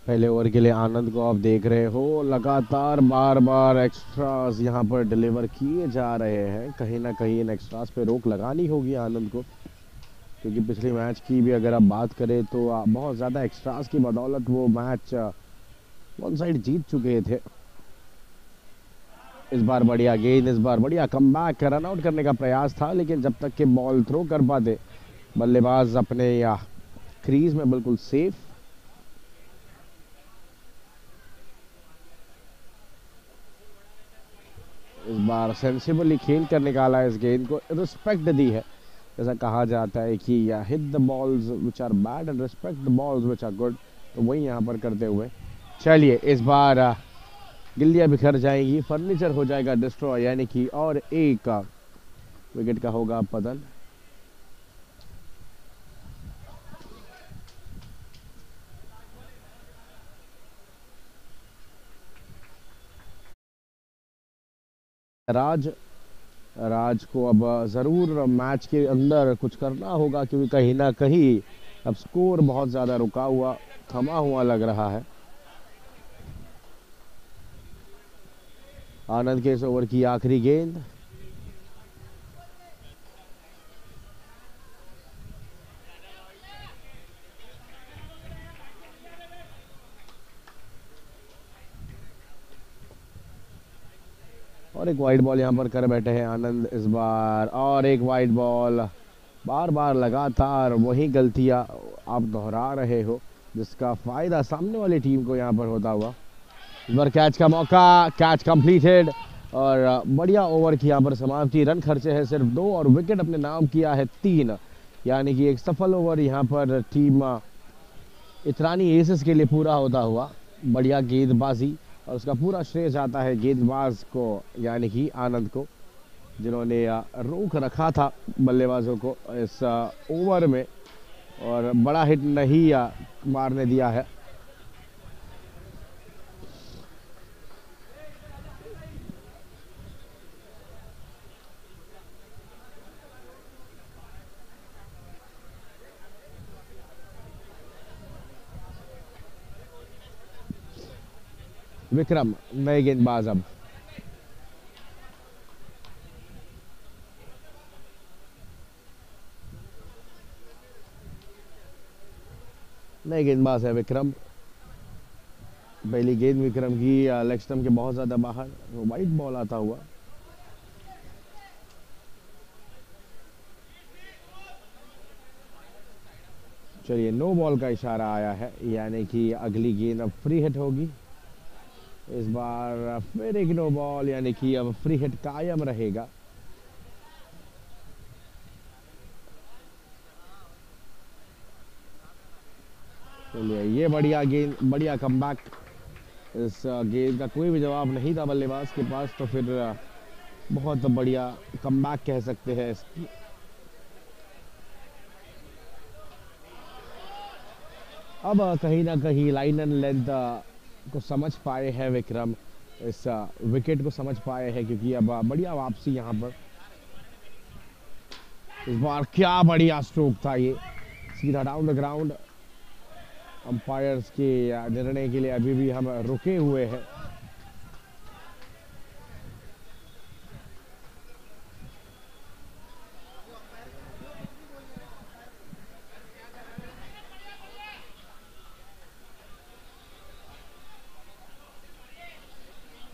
पहले ओवर के लिए आनंद को आप देख रहे हो, लगातार बार बार एक्स्ट्रास यहाँ पर डिलीवर किए जा रहे हैं। कहीं ना कहीं इन एक्स्ट्रास पे रोक लगानी होगी आनंद को, क्योंकि पिछले मैच की भी अगर आप बात करें तो बहुत ज़्यादा एक्स्ट्रास की बदौलत वो मैच वन साइड जीत चुके थे। इस बार बढ़िया गेंद, इस बार बढ़िया कमबैक, रन आउट करने का प्रयास था, लेकिन जब तक के बॉल थ्रो कर पाते बल्लेबाज अपने या क्रीज में बिल्कुल सेफ। इस बार सेंसिबली खेल कर निकाला है, इस गेंद को रिस्पेक्ट दी है। जैसा कहा जाता है कि hit the balls which are bad and respect the balls which are good, तो वही यहाँ पर करते हुए चलिए इस बार गिल्लियां बिखर जाएंगी, फर्नीचर हो जाएगा डिस्ट्रॉय, यानी कि और एक विकेट का होगा पतन। राज राज को अब ज़रूर मैच के अंदर कुछ करना होगा, क्योंकि कहीं ना कहीं अब स्कोर बहुत ज़्यादा रुका हुआ, थमा हुआ लग रहा है। आनंद के इस ओवर की आखिरी गेंद, और एक वाइड बॉल यहाँ पर कर बैठे हैं आनंद इस बार, और एक वाइड बॉल। बार बार लगातार वही गलतियाँ आप दोहरा रहे हो, जिसका फायदा सामने वाली टीम को यहाँ पर होता हुआ। इस बार कैच का मौका, कैच कंप्लीटेड, और बढ़िया ओवर की यहाँ पर समाप्ति। रन खर्चे हैं सिर्फ 2 और विकेट अपने नाम किया है 3, यानी कि एक सफल ओवर यहाँ पर टीम इतरानी एसेस के लिए पूरा होता हुआ। बढ़िया गेंदबाजी, और उसका पूरा श्रेय जाता है गेंदबाज को, यानी कि आनंद को, जिन्होंने रोक रखा था बल्लेबाजों को इस ओवर में, और बड़ा हिट नहीं मारने दिया है। विक्रम नए गेंदबाज अब, नए गेंदबाज है विक्रम। पहली गेंद विक्रम की लेग स्टंप के बहुत ज्यादा बाहर, वाइट बॉल आता हुआ। चलिए नो बॉल का इशारा आया है, यानी कि अगली गेंद अब फ्री हिट होगी। इस बार फिर एक नो बॉल, यानी कि अब फ्री हिट कायम रहेगा। चलिए ये बढ़िया गेंद, बढ़िया कमबैक। इस गेंद का कोई भी जवाब नहीं था बल्लेबाज के पास, तो फिर बहुत बढ़िया कमबैक कह सकते हैं इसकी। अब कहीं ना कहीं लाइन एंड लेंथ को समझ पाए हैं विक्रम, इस विकेट को समझ पाए हैं, क्योंकि अब बढ़िया वापसी यहाँ पर। इस बार क्या बढ़िया स्ट्रोक था ये, सीधा डाउन द ग्राउंड। अंपायर्स के निर्णय के लिए अभी भी हम रुके हुए हैं।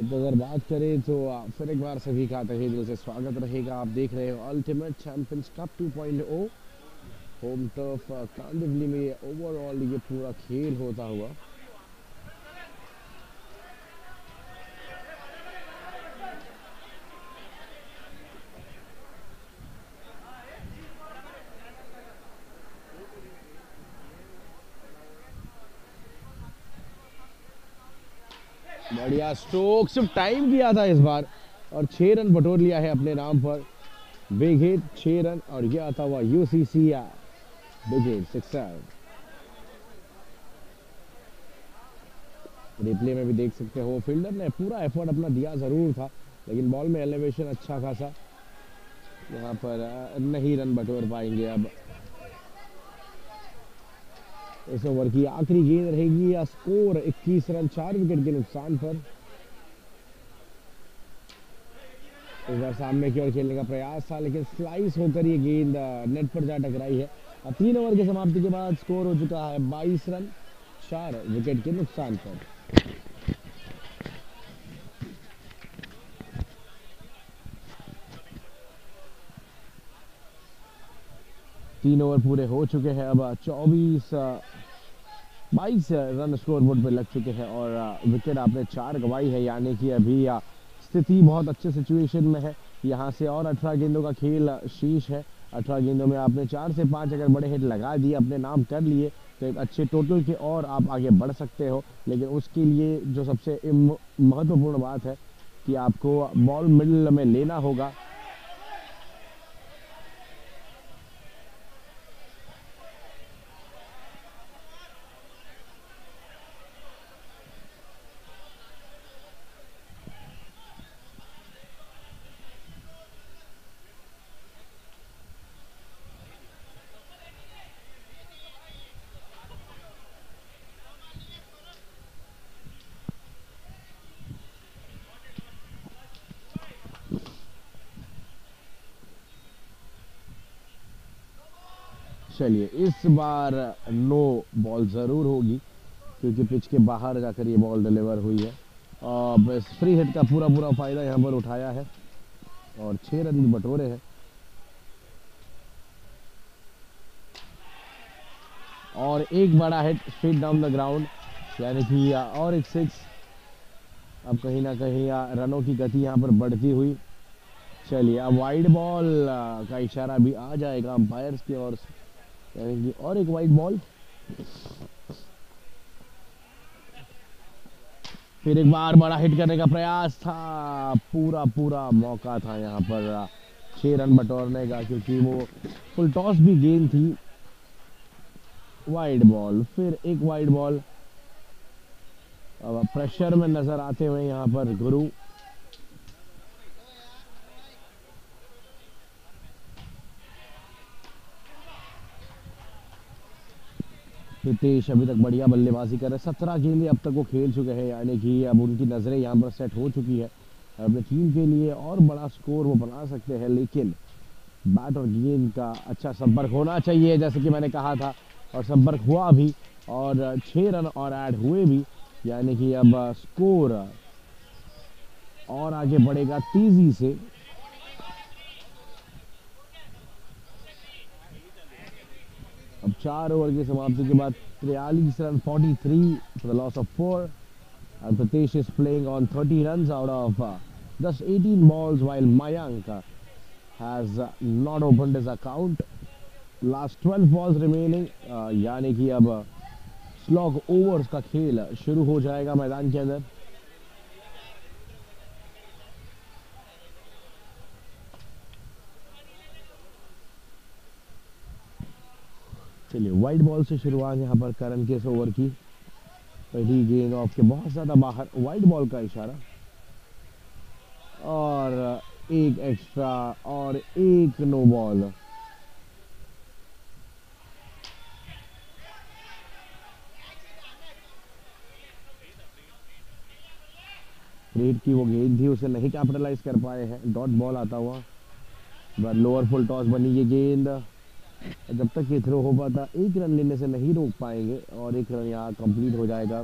तो अगर बात करें तो फिर एक बार सभी का तहे दिल से स्वागत रहेगा। आप देख रहे हो ultimate champions cup 2.0, home turf Kandivali में ओवरऑल ये पूरा खेल होता हुआ। बढ़िया स्ट्रोक, सिर्फ टाइम किया था इस बार, और 6 रन बटोर लिया है अपने नाम पर। बिग हिट 6 रन, और ये आता हुआ UCC big hit 6 run. Replay में भी देख सकते हो फील्डर ने पूरा एफर्ट अपना दिया जरूर था, लेकिन बॉल में एलिवेशन अच्छा खासा, यहाँ पर नहीं रन बटोर पाएंगे अब। इस ओवर की आखिरी गेंद रहेगी या स्कोर 21 रन 4 विकेट के नुकसान पर। इस बार सामने की ओर खेलने का प्रयास था लेकिन स्लाइस होकर ये गेंद नेट पर जा टकराई है। अब 3 ओवर की समाप्ति के बाद स्कोर हो चुका है 22 रन 4 विकेट के नुकसान पर। 3 ओवर पूरे हो चुके हैं। अब 22 रन स्कोर बोर्ड पे लग चुके हैं और विकेट आपने 4 गंवाई है, यानी कि अभी स्थिति बहुत अच्छे सिचुएशन में है। यहाँ से और 18 गेंदों का खेल शेष है। 18 गेंदों में आपने 4 से 5 अगर बड़े हिट लगा दिए, अपने नाम कर लिए, तो एक अच्छे टोटल के और आप आगे बढ़ सकते हो। लेकिन उसके लिए जो सबसे महत्वपूर्ण बात है कि आपको बॉल मिडल में लेना होगा। चलिए, इस बार नो बॉल ज़रूर होगी क्योंकि पिच के बाहर जाकर ये बॉल डिलीवर हुई है और बस फ्री हिट का पूरा पूरा फायदा यहाँ पर उठाया है और 6 रन भी बटोरे हैं। और एक बड़ा hit straight down the ground, यानी कि और एक 6। अब कहीं ना कहीं रनों की गति यहाँ पर बढ़ती हुई। चलिए, अब वाइड बॉल का इशारा भी आ जाएगा अंपायर्स की ओर से, यानी कि और एक वाइड बॉल। फिर एक बार बड़ा हिट करने का प्रयास था, पूरा पूरा मौका था यहाँ पर 6 रन बटोरने का क्योंकि वो फुल टॉस भी गेंद थी। वाइड बॉल, फिर एक वाइड बॉल। अब प्रेशर में नजर आते हुए यहाँ पर गुरु। हितेश अभी तक बढ़िया बल्लेबाजी कर रहे हैं। 17 गेंदें अब तक वो खेल चुके हैं, यानी कि अब उनकी नज़रें यहाँ पर सेट हो चुकी है। अपने टीम के लिए और बड़ा स्कोर वो बना सकते हैं, लेकिन बैट और गेंद का अच्छा संपर्क होना चाहिए जैसे कि मैंने कहा था, और संपर्क हुआ भी और 6 रन और ऐड हुए भी, यानी कि अब स्कोर और आगे बढ़ेगा तेजी से। अब 4 ओवर की समाप्ति के बाद 43 run 43 for the loss of 4 and Pritesh is playing on 30 runs out of just 18 balls while Mayank has not opened his account. Last 12 balls remaining, यानी कि अब स्लॉग ओवर्स का खेल शुरू हो जाएगा मैदान के अंदर। चलिए, वाइड बॉल से शुरुआत यहाँ पर करण के इस ओवर की। पहली गेंद ऑफ के बहुत ज़्यादा बाहर, वाइड बॉल का इशारा और एक एक्स्ट्रा और एक नो बॉल। रेड की वो गेंद थी, उसे नहीं कैपिटलाइज कर पाए हैं, डॉट बॉल आता हुआ। लोअर फुल टॉस बनी ये गेंद, जब तक ये थ्रो हो पाता 1 रन लेने से नहीं रोक पाएंगे और 1 रन यहाँ कंप्लीट हो जाएगा।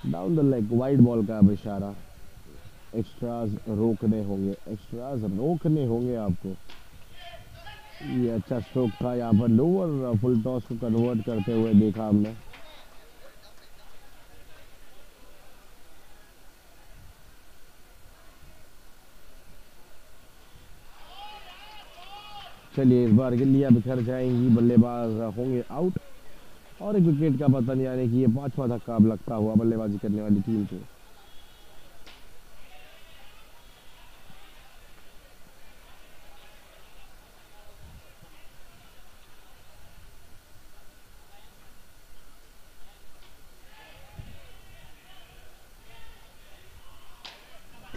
Down the leg, wide ball का अब इशारा। एक्स्ट्राज रोकने होंगे, एक्स्ट्राज रोकने होंगे आपको। ये अच्छा स्ट्रोक था, यहाँ पर लोअर फुल टॉस को कन्वर्ट करते हुए देखा हमने। चलिए, इस बार गिल्लियां बिखर जाएंगी, बल्लेबाज होंगे आउट और एक विकेट का पतन, यानी कि ये 5वां धक्का अब लगता हुआ बल्लेबाजी करने वाली टीम को।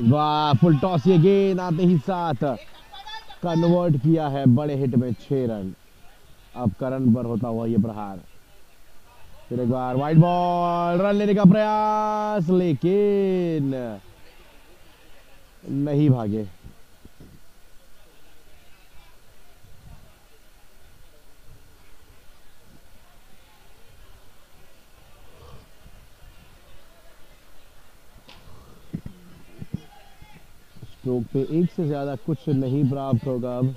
वाह, फुल टॉस, ये गेंद आते ही साथ कन्वर्ट किया है बड़े हिट में, 6 रन। अब करण पर होता हुआ ये प्रहार, फिर एक बार वाइड बॉल, रन लेने का प्रयास, लेकिन नहीं भागे। स्ट्रोक पे एक से ज्यादा कुछ नहीं प्राप्त होगा अब।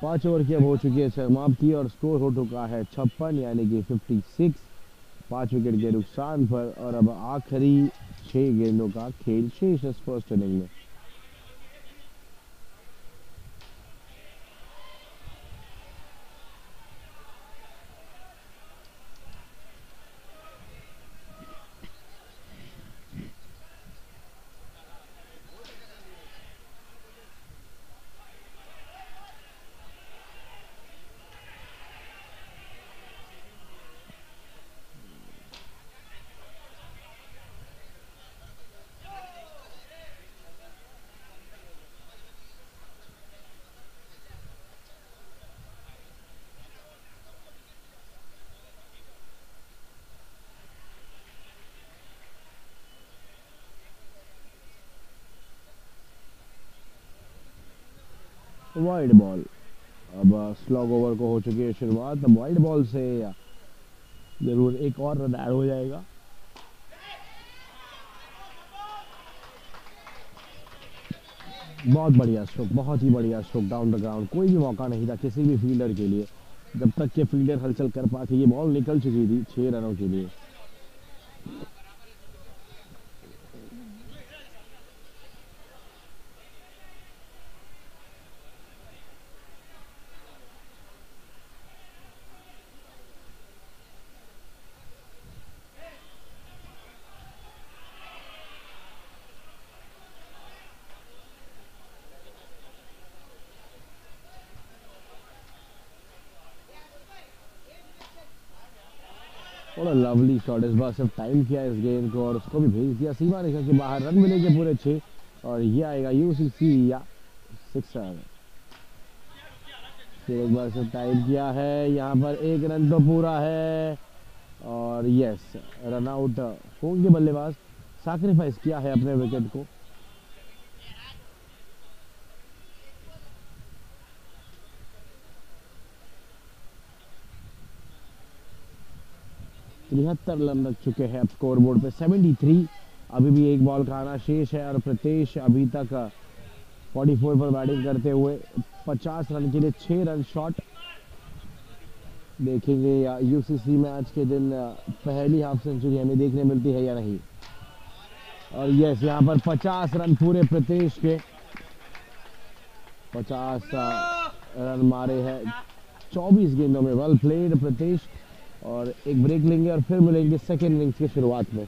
पांच ओवर की अब हो चुकी है समाप्ति और स्कोर हो चुका है 56 यानी कि 56, 5 विकेट के नुकसान पर। और अब आखिरी 6 गेंदों का खेल शेष है फर्स्ट इनिंग में। वाइड बॉल, अब स्लॉग ओवर को हो चुकी है शुरुआत। अब वाइड बॉल से जरूर एक और रन ऐड हो जाएगा। बहुत बढ़िया स्ट्रोक, बहुत ही बढ़िया स्ट्रोक डाउन द ग्राउंड। कोई भी मौका नहीं था किसी भी फील्डर के लिए, जब तक के फील्डर हलचल कर पाके ये बॉल निकल चुकी थी 6 रनों के लिए। और लवली शॉट, इस बार सिर्फ टाइम किया इस गेंद को और उसको भी भेज दिया सीमा रेखा के बाहर। रन मिलेंगे पूरे 6 और ये आएगा यूसीसी या 6 रन। फिर एक बार सिर्फ टाइम किया है, यहाँ पर 1 रन तो पूरा है और यस, रन आउट होंगे बल्लेबाज। सैक्रिफाइस किया है अपने विकेट को। तिहत्तर रन रख चुके हैं अब स्कोर बोर्ड पे 73। अभी भी एक बॉल का आना शेष है और प्रतेश अभी तक 44 पर बैटिंग करते हुए 50 रन के लिए 6 रन शॉट। देखेंगे या यूसीसी में आज के दिन पहली हाफ सेंचुरी हमें देखने मिलती है या नहीं। और यस, यहाँ पर 50 रन पूरे प्रतेश के, 50 रन मारे हैं 24 गेंदों में। Well played Pratesh. और एक ब्रेक लेंगे और फिर मिलेंगे सेकेंड इनिंग्स की शुरुआत में।